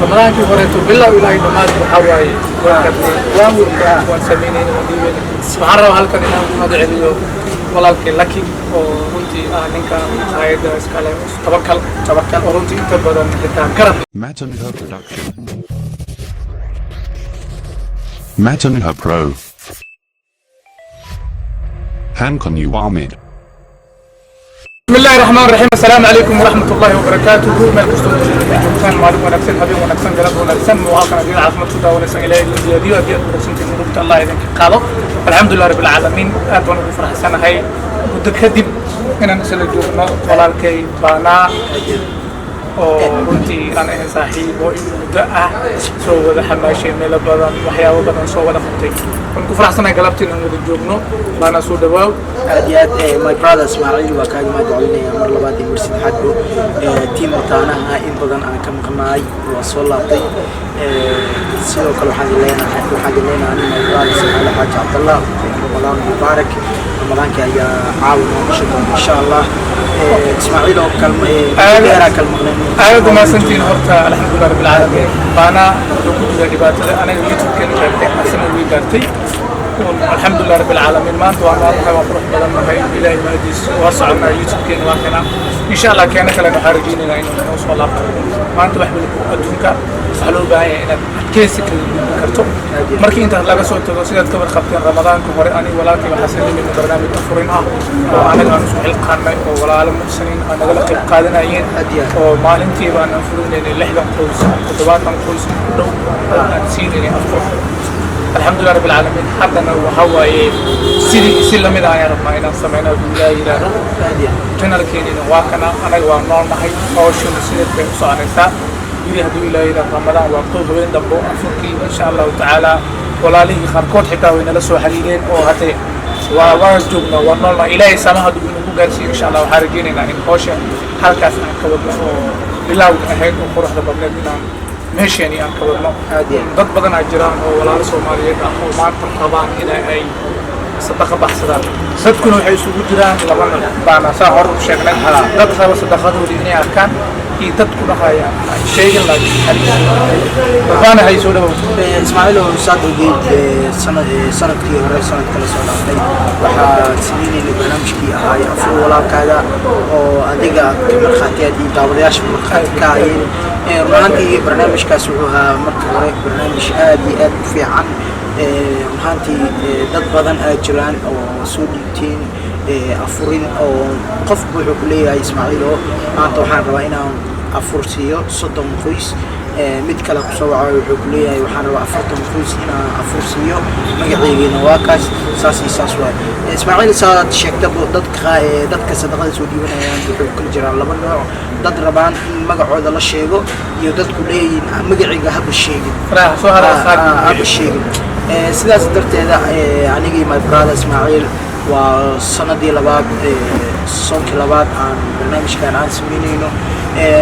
رمضان كي فريتو بالله ولا إنه ما تحوي وسمينين وديبين سبحان الله هالكن إنه ما دعيله ولا لكن ورنتي أهلك عيد إسكالم توكل ورنتي تبدأ من كرم Matanha Production. Matanha Pro. Hankon Ahmed. بسم الله الرحمن الرحيم السلام عليكم ورحمة الله وبركاته ما الكستور كان معلوم ونكسن حبيب ونكسن قلب ونكسن وواقع نبيل عاصمة سودا ونسن إلهي الزيادية وديات ورسنتي مروبة الله إذن قالوا الحمد لله رب العالمين أدوان وفرح السنة هاي ودكدب إن نسل الجوغنا ولالكي بانا runtii aan ahayn saaxiibo in muddo ah soo wada xamaashay meelo badan waxyaabo badan soo wada qabtay waan ku faraxsanahay galabtii inaan wada joogno baana soo dhawaaw aad iyo aad my brother Ismaaciil waa kaaga mahadcelinaya mar labaad iyo mar saddexaad team mataanaha in badan aan ka maqnaay waa soo laabtay sidoo kale waxaan leenahay my brother Ismaaciil Xaaji Cabdallah Ramadan mubaarak رمضانك يا عاون إن شاء الله إسماعيل وكلمة أنا ما سنتين هرتا الحمد لله رب العالمين فأنا كنت جربت أنا يوتيوب كان جربت أحسن ويجرتي والحمد لله رب العالمين ما أنتوا أنا بروح بدل ما هي إلهي ما يديس وصلنا يوتيوب كان واقعنا إن شاء الله كان كلنا خارجين لأنه نوصل الله ما أنتوا بحمل أدونك سألوا بهاي أنا كيسك كرتو مركي أنت لا قصوا تقصيات كبر خبطين رمضان كمرة أنا ولكن وحسن لي من برنامج تفرين وأنا كان سؤال قارن ولا على المحسنين أنا قلت قادنا ين وما أنتي وأنا نفرون إن اللحظة نقولس خطوات نقولس لو نسيني أفكر الحمد لله رب العالمين حتى أنا وهواي سلم إذا يا رب ما إنا سمعنا بالله إلى رب كنا لكيني واقعنا أنا وانور ما هي أوشون سيد بمصانع سا يريدوا إلى رمضان وقتوه وين دبوا أفكي إن شاء الله تعالى ولا ليه خرقات حتى وين لسوا حليلين أو هتي وواجبنا ونورنا إلهي سماه دبنا قارسي إن شاء الله وحارجين إن خوشة حركة أنكبنا بالله وأهل وقرح دبنا ماشي يعني أنكبنا ضد بدن عجران ولا سوماليين أو ما تطبعان إلى أي صدقة بحثات صدقنا حيث وجران لبنا بعنا سهر شغلنا ضد خبر صدقة وديني أركان تدخل هاي شيء لا فأنا هاي سودا إسماعيل وسعد وجيد سنة كثير سنة كلا سنة وح سنين اللي برنامج كي هاي أفضل ولا كذا وأديك كمل خاتية دي داودياش من خات كاين رهانتي برنامج كسوها مركب برنامج آدي في عن رهانتي ضد بدن أجران أو سوديتين أفرين أو قف بحكولية إسماعيل أنت وحنا رأينا أفرسيو صدام خويس متكلا بسوعة بحكولية وحنا أفرتم خويس هنا أفرسيو مجريين واقع ساسي ساسوي إسماعيل صارت شكتب ضدك صدقات سودي ونيان بحكول جرال لبنا ضد ربان مجرد الله شيء يودد كلية مجري هذا الشيء فرح سهر هذا الشيء سلاس درت هذا يعني my brother إسماعيل والسنة لبعض صنك لبعض عن برنامج كان عن سمينينه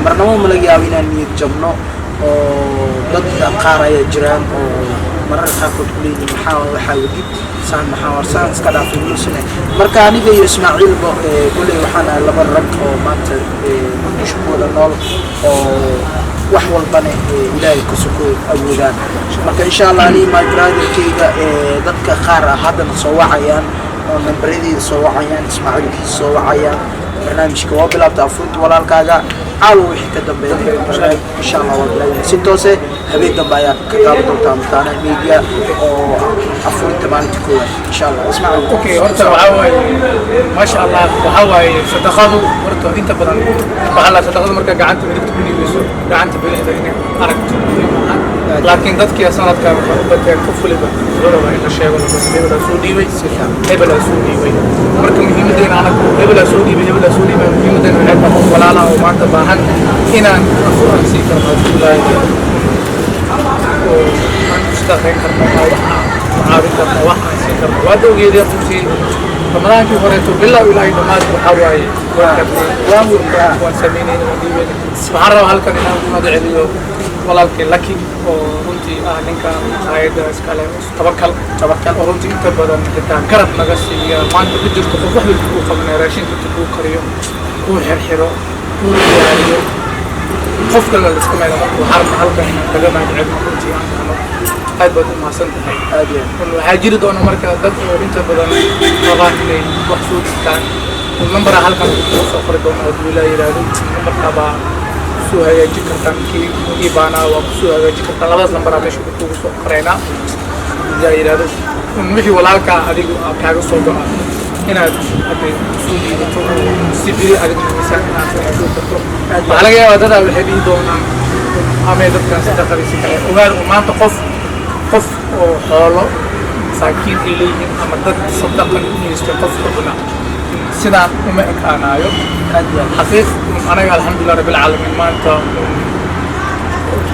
مرنامو ملاقيين أن يتجمعوا ضد قارة جيران ومرة خاطر كلين محاور سان محاور سان سكلا في السنة مركاني جاي إسماعيل كل وحنا لبرك ومات نشوفه النال وحول بني إلهي كسكو أولاد مركا إن شاء الله علي ما برادر كيجا ضد قارة هذا نصوعيان ونبردي صوعيان إسماعيل صوعيان برنامج كوابل أبدا أفرد ولا الكاجا عالو وحكة دبي إن شاء الله والله سنتوسه هبيت دبايا كتاب دوتا متانا ميديا أو أفرد تبان تكون إن شاء الله اسمعوا أوكي ورتا وعاوي ما شاء الله وعاوي صدقاته ورتا أنت بدن وحلا صدقاته مركا قعدت بدك تبني بيسو قعدت بين هذين أركت لكن ضدك يا سنة كان بدك كفولي بقى إلا شيء ولا بس هبلا سودي وي هبلا سودي وي مركا مهم دين أنا هبلا سودي مهم دين أنا ولا لا وما تباهن هنا أفراد سيكر الله وأن تستخدم كرنا وعارف كرنا واحد سيكر وادو جيدي أفسي رمضان كي فريتو بالله ولا إنه ما تحوي وسمينين وديبين سبحان الله هالكن إنه ما دعيله ولا لكن ورنتي أهلك عيد إسكالم توكل ورنتي تبدأ من كرب نجسي ما أنت بدك تروح للكوفة من راشين تبغى كريم كل حرحرة كل ياريو qofka la iska meelo markuu halkan kaga maadicin runtii aan kahno aad baad u mahadsantahay waxaa jiri doona marka dad oo inta badan rabaan inay wax soo dhigtaan number halkan kusoo soo qori doona hadduu ilaa yidhaahdo numberkabaa kusoo hagaajin kartaan kii baanaa waa kusoo hagaajin kartaan labadaas lambaraa meesha kugu soo qoraynaa ilaa yidhaahdo wixii walaalkaa adigu kaaga soo go'a inaad hadday soo jiidato si biri adigu miisaan inaad soo karto waxaa laga yaabaa dadaa waxay dhihi doonaan amay dadkan sadaqadiisi kale ogaan maanta qof oo xoolo masaakiin ay leeyihiin ama dad sadaqan u haystay qof xubna sidaan uma ekaanaayo xaqiiq anaga alxamdulilah rabbilcaalamiin maanta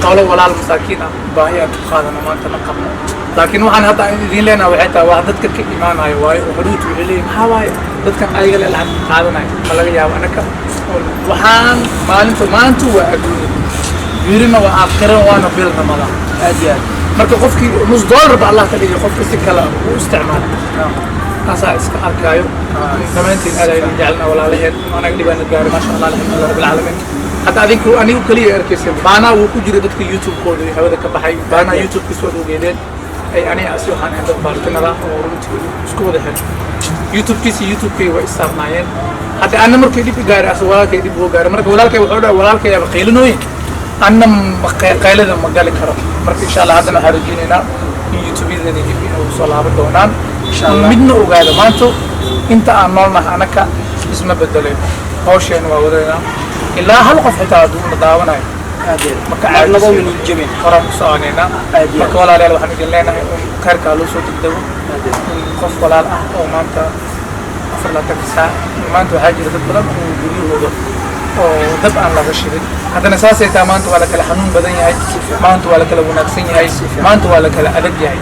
xoolo walaal masaakiin ah baahi aan ku qaadano maanta ma qabno laakiin waxaan hadda idiin leenaha waxay tahay waa dadka ka imaanayo waayo oo haruutu waxay leeyihin maxaa waaye dadkan ayaga le lacag qaadanayo ma laga yaabo anaka waxaan maanta waa adduunya birina waa aakhira waana bil ramadaan aad iyo aad marka qofkii nus dollar ba allah ka dhigay qofka si kale u isticmaala kaasaa iska arkaayo dhammaantiin aad aynu jecelnaa walaalaheen anaga dhibaana gaaray maasha allah alxamdulilah rabbilcaalamiin hadda anigu keliya arkaysa baanaa wuu ku jira dadka youtube-kooda hawada ka baxay baanaa youtube-kiisa waad ogeedeen ay aniga asi waxaan ahayn dad baartinada oo runtii isku wada xiran youtube-kiisa youtube-kay way issaarnaayeen hadda anna markay dhib i gaaray asa walaalkay dhib uga gaaray marka walaalkay wuxuu dhaha walaalkayaaba qaylinooyin anna qaylada ma gali karo marka insha allah haddana waxaan rajeynaynaa in youtube-yadani dib inuu soo laaban doonaan midna ogaada maanta inta aan noolnaha anaka isma bedelayn hawsheena waa wadaynaa ilaa hal qof xitaa hadduu na daawanayo marka caadin horaan u soconaynaa marka walaalayaal waxaan idin leenahay in khayrkaa loo soo degdego qof walaal ah oo maanta 24 saac maanta waxaa jira dad badan oo guryahooda oo dab aan laga shidin haddana saasay taa maanta waa la kala xanuun badan yahay maanta waa la kala wanaagsan yahay maanta waa la kala adag yahay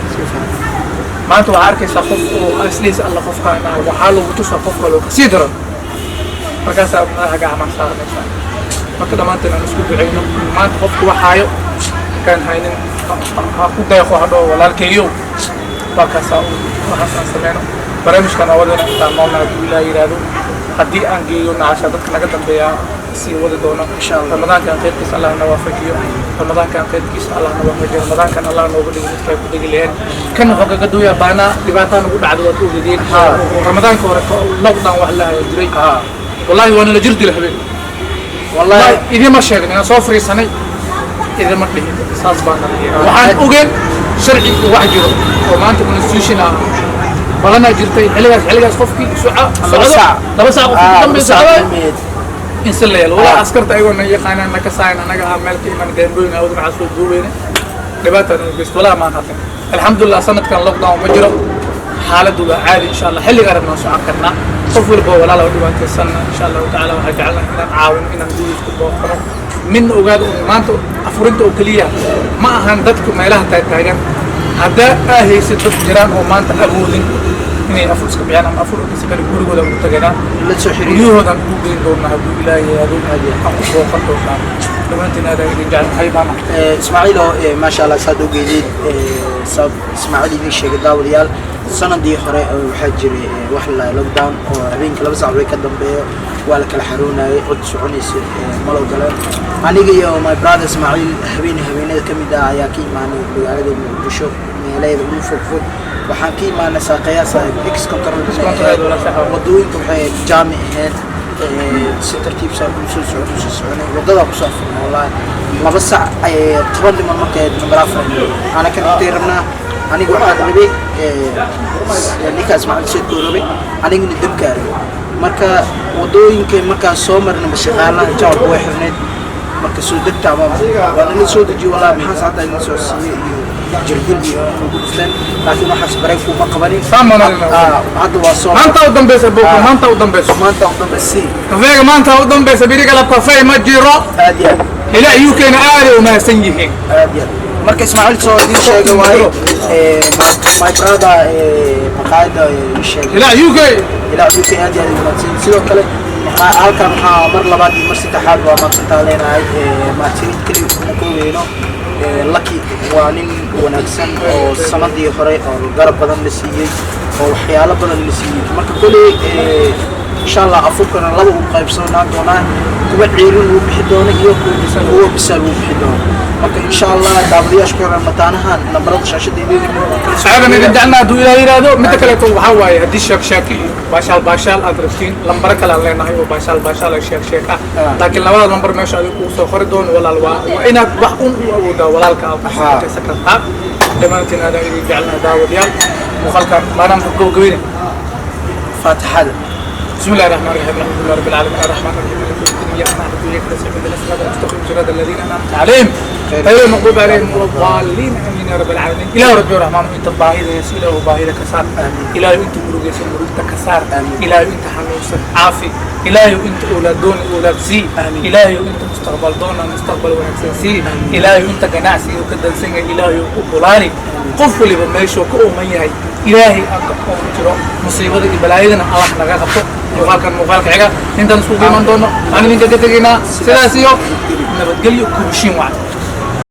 maanta waxaa arkaysaa qof oo asliis alla qofkaan waxaa lagu tusaa qof kaloo kasii daran markaasaa madaxa gacmaha saaranaysaa marka dhammaanteen aan isku ducayno maanta qofku waxaayo kaan haynin ha ku deeqo hadhoo walaalkeeyo waa kaasaa waxaas aan sameyno barnaamijkan awadana intaan noolna hadduu ilaa yidhaahdo haddii aan geeyo nacasha dadka naga dambeeya sii wadi doono ramadaankan khayrkiisa allah na waafajiyo ramadaankan khayrkiisa allah na waafajiyo ramadaankan allah nooga dhigo dadka ay ku dhegi laheen kan wuxuu kaga duuyaa baanaa dhibaataa nagu dhacdo waad ogadeen ramadaanka hore lockdown wax la jiray wallahi waana la jir dila habeen wallahi idima sheegin inaan soo fariisanay idima dhihin saas baan waxaan ogeen sharci wax jiro oo maanta constitution ah balana jirtay xiligaas qofkii laba saac qofkii dambaysa in si la yeelo walaa askarta ayagoo na yaqaanaan na ka saayn anaga ah meel ka iman deembooyin awad maxaa soo duubeyne dhibaataan geysto walaa maan hadda alxamdulilah sanadkan lockdown ma jiro xaaladdu waa caadi insha allah xilligaa rabnaan socon karnaa qof walba walaala dhibaataysanna insha allahu tacaala waxaa jecelnahay inaan caawin inaan gudiis ku booqano midna ogaada maanta afurinta oo keliya ma ahan dadku meelaha taagtaagan haddaa haysid dad jiraan oo maanta awoodin inay afur iska bixiyaan ama afur iska kale gurigooda ugu taganaan guryahoodan ugu geyn doonaa hadduu ilaahay aan ku booqan doonaa dhammaantiin aad idin jecelnahay baana ismaaciil oo maasha allah saad ogeydeen ismaaciil idin sheegay daawadayaal sanadii hore waxaa jiray wax la lockdown oo habeenkii 2 saac way ka dambeeyo waa la kala xaroonayay cod soconaysa malo galeen aniga iyo my brother ismaaciil habeenada ka mid ah ayaa ka imaanay magaalada muqdisho meelaheeda ugu fogfog waxaan ka imaanay saaqayaasa ex control wadooyinka waxay jaami ahayd si tartiib saa u soo soconay wadada ku soo furnay wallahi 2 saac ay 10 dhiman markay number 4 ana ka intay rabnaa aniga waxaan rabay ninkaas Ismaaciil Said koo rabay aniguna dabkaaray marka wadooyinka markaan soo marnay mashaqaalaha jawaab way xirneed marka soo degta ama waa la soo dejiyo wallahi maxaa saacada in soo siiyay iyo jirdil iyo ugu dhufteen laakiin waxaas baray kuma qabanin hadda waa soo maanta u dambaysa boko maanta u dambaysa kafeega maanta u dambaysa biriga la kafay ma jiro ilaa yukeena aad u maasan yihiin marka Ismaaciil soo idin sheegay waayo my brother maqaayada sheegay ilaa UK aad u maasan sidoo kale halkan waxaa mar labaad iyo mar saddexaad waa maanta leenahay Martin kaliya ku koobeyno Lucky waa nin wanaagsan oo sanadii hore oo garab badan la siiyay oo waxyaalo badan la siiyay marka kulli إن شاء الله أفكنا لو قيبسونا دونا كبر عيرون وبحدونا هو بسال وبحدونا إن شاء الله دابلي أشكر متانها نبرد شاشة دي عارف إن رجعنا دو إلى هذا متى كلا تو حواي هدي شاكي باشال أدركين لمبرك لا لنا هي باشال شاكا لكن لو لمبر ما شاء الله سخر دون ولا الوا وإنا بحون ودا ولا الكاب سكرتا لما تنا رجعنا داوديال وخلك ما نام كوكبين فاتحة بسم الله الرحمن الرحيم الحمد لله رب العالمين الرحمن الرحيم إياك نعبد وإياك نستعين اهدنا الصراط المستقيم صراط الذين أنعمت عليهم غير المغضوب عليهم ولا الضالين آمين يا رب العالمين إله ربي الرحمن أنت الظاهر يسير وظاهر كسار إله أنت مروج يسير مروج كسار إله أنت حنوس عافي إله أنت أولاد دون أولاد زي إله أنت مستقبل دون مستقبل ونفسي إله أنت جناسي وكذا سنة إله أقولاني قفل بمشي وكأمي إلهي أقوم ترى مصيبة البلايين الله نجاح مقالك عجا أنت نسوق من دونه أنا من جدتنا سلاسيو نبتقلي وكوشين واحد